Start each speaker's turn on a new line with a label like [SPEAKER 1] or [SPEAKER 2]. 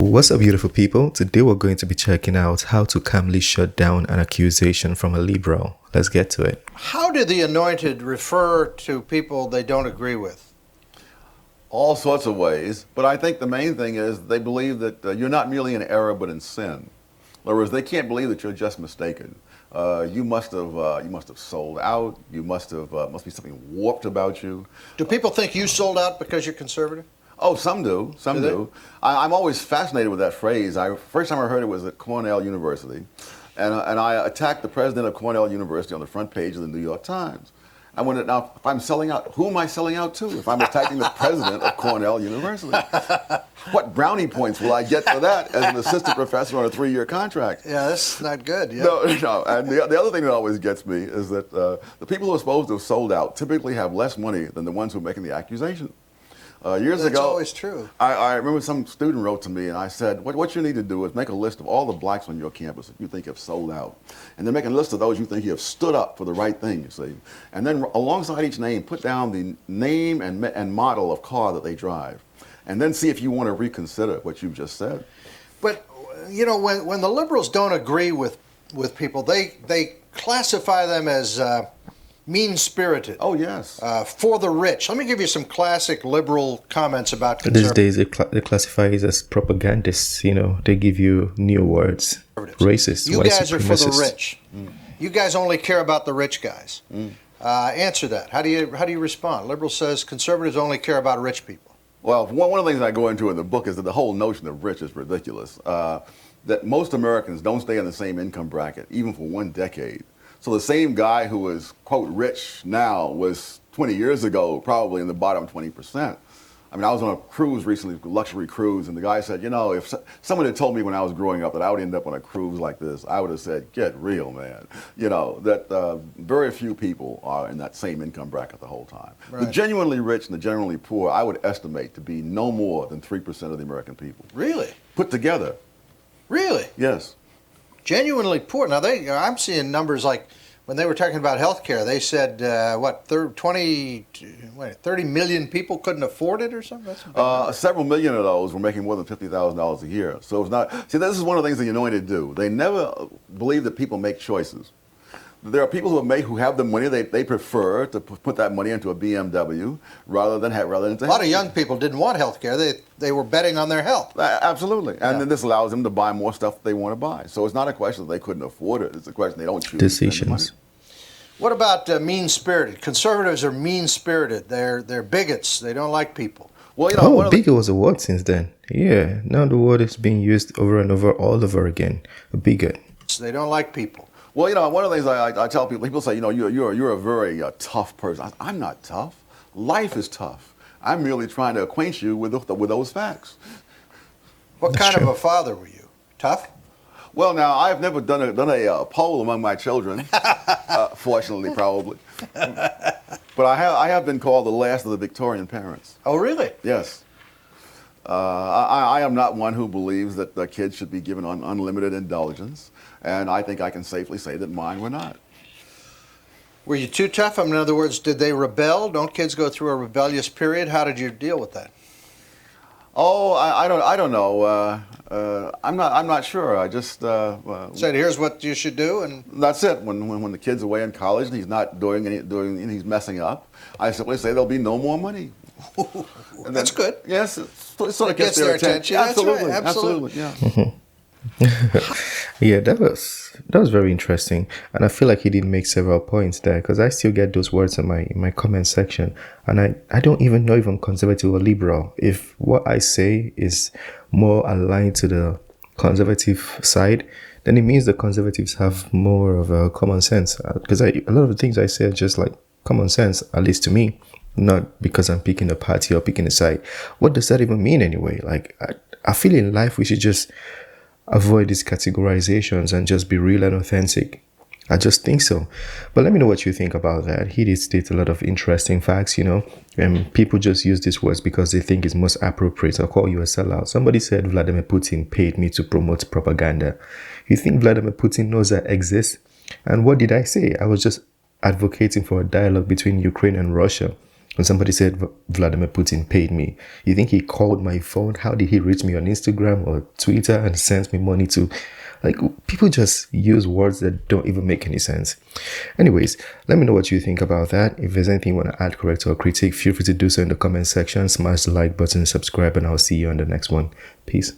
[SPEAKER 1] What's up, beautiful people? Today we're going to be checking out how to calmly shut down an accusation from a liberal. Let's get to it.
[SPEAKER 2] How do the anointed refer to people they don't agree with?
[SPEAKER 3] All sorts of ways, but I think the main thing is they believe that you're not merely in error but in sin. In other words, they can't believe that you're just mistaken. You must have sold out. You must be something warped about you.
[SPEAKER 2] Do people think you sold out because you're conservative?
[SPEAKER 3] Oh, some do. Some do. I'm always fascinated with that phrase. First time I heard it was at Cornell University, and I attacked the president of Cornell University on the front page of the New York Times. I wondered, now, if I'm selling out, who am I selling out to? If I'm attacking the president of Cornell University, what brownie points will I get for that as an assistant professor on a 3-year contract?
[SPEAKER 2] Yeah, that's not good. Yeah.
[SPEAKER 3] No. And the other thing that always gets me is that the people who are supposed to have sold out typically have less money than the ones who are making the accusation. Years
[SPEAKER 2] That's
[SPEAKER 3] ago,
[SPEAKER 2] always true.
[SPEAKER 3] I remember some student wrote to me and I said, what you need to do is make a list of all the blacks on your campus that you think have sold out. And then make a list of those you think you have stood up for the right thing, you see. And then alongside each name, put down the name and model of car that they drive. And then see if you want to reconsider what you've just said.
[SPEAKER 2] But, you know, when the liberals don't agree with people, they classify them as mean-spirited.
[SPEAKER 3] Oh, yes.
[SPEAKER 2] For the rich. Let me give you some classic liberal comments about
[SPEAKER 1] These
[SPEAKER 2] conservatives.
[SPEAKER 1] days, they classify it as propagandists. You know, they give you new words. Racist,
[SPEAKER 2] You
[SPEAKER 1] white
[SPEAKER 2] guys are for the
[SPEAKER 1] supremacist.
[SPEAKER 2] rich. You guys only care about the rich guys. Answer that. How do you respond? Liberal says conservatives only care about rich people.
[SPEAKER 3] Well, one of the things I go into in the book is that the whole notion of rich is ridiculous. That most Americans don't stay in the same income bracket, even for 1 decade. So the same guy who is, quote, rich now was 20 years ago probably in the bottom 20%. I mean, I was on a cruise recently, a luxury cruise, and the guy said, you know, if someone had told me when I was growing up that I would end up on a cruise like this, I would have said, get real, man. You know, that very few people are in that same income bracket the whole time.
[SPEAKER 2] Right.
[SPEAKER 3] The genuinely rich and the genuinely poor, I would estimate to be no more than 3% of the American people.
[SPEAKER 2] Really?
[SPEAKER 3] Put together.
[SPEAKER 2] Really?
[SPEAKER 3] Yes.
[SPEAKER 2] Genuinely poor. Now, I'm seeing numbers like when they were talking about health care, they said, 30 million people couldn't afford it or something? That's a big number.
[SPEAKER 3] Several million of those were making more than $50,000 a year. So it's not, see, this is one of the things the anointed do. They never believe that people make choices. There are people who have the money, they prefer to put that money into a BMW rather than
[SPEAKER 2] A lot of young people didn't want health care. They were betting on their health.
[SPEAKER 3] Absolutely. And
[SPEAKER 2] Yeah.
[SPEAKER 3] then this allows them to buy more stuff that they want to buy. So it's not a question that they couldn't afford it. It's a question they don't choose
[SPEAKER 1] Decisions.
[SPEAKER 3] to spend
[SPEAKER 2] What about mean-spirited? Conservatives are mean-spirited. They're bigots. They don't like people.
[SPEAKER 3] the money. Well, you know, one
[SPEAKER 1] Oh,
[SPEAKER 3] of the,
[SPEAKER 1] bigot was a word since then. Yeah, now the word is being used over and over, all over again. A bigot.
[SPEAKER 2] They don't like people.
[SPEAKER 3] well, you know, one of the things I tell people say, you know, you're a very tough person. I'm not tough. Life is tough. I'm merely trying to acquaint you with those facts.
[SPEAKER 2] What
[SPEAKER 1] That's
[SPEAKER 2] kind
[SPEAKER 1] true.
[SPEAKER 2] of a father were you? Tough?
[SPEAKER 3] Well, now, I've never done a poll among my children, fortunately, probably. But I have been called the last of the Victorian parents.
[SPEAKER 2] Oh, really?
[SPEAKER 3] Yes. I am not one who believes that the kids should be given unlimited indulgence, and I think I can safely say that mine were not.
[SPEAKER 2] Were you too tough? In other words, did they rebel? Don't kids go through a rebellious period? How did you deal with that?
[SPEAKER 3] Oh, I don't know. I'm not sure. I just
[SPEAKER 2] Said, here's what you should do, and
[SPEAKER 3] that's it. When the kid's away in college and he's not doing he's messing up, I simply say there'll be no more money. And
[SPEAKER 2] that's good.
[SPEAKER 3] Yes, it sort of
[SPEAKER 2] It gets their attention. That's
[SPEAKER 3] Absolutely,
[SPEAKER 2] right, absolutely.
[SPEAKER 3] Yeah.
[SPEAKER 1] Yeah, that was very interesting, and I feel like he did make several points there because I still get those words in my comment section, and I don't even know if I'm conservative or liberal. If what I say is more aligned to the conservative side, then it means the conservatives have more of a common sense. Because a lot of the things I say are just like common sense, at least to me, not because I'm picking a party or picking a side. What does that even mean anyway? Like I feel in life we should just avoid these categorizations and just be real and authentic. I just think so. But let me know what you think about that. He did state a lot of interesting facts, you know, and people just use these words because they think it's most appropriate. I'll call you a sellout. Somebody said Vladimir Putin paid me to promote propaganda. You think Vladimir Putin knows that exists? And what did I say? I was just advocating for a dialogue between Ukraine and Russia. When somebody said Vladimir Putin paid me, you think he called my phone? How did he reach me on Instagram or Twitter and sent me money to? Like, people just use words that don't even make any sense. Anyways, let me know what you think about that. If there's anything you want to add, correct, or critique, feel free to do so in the comment section. Smash the like button, subscribe, and I'll see you on the next one. Peace.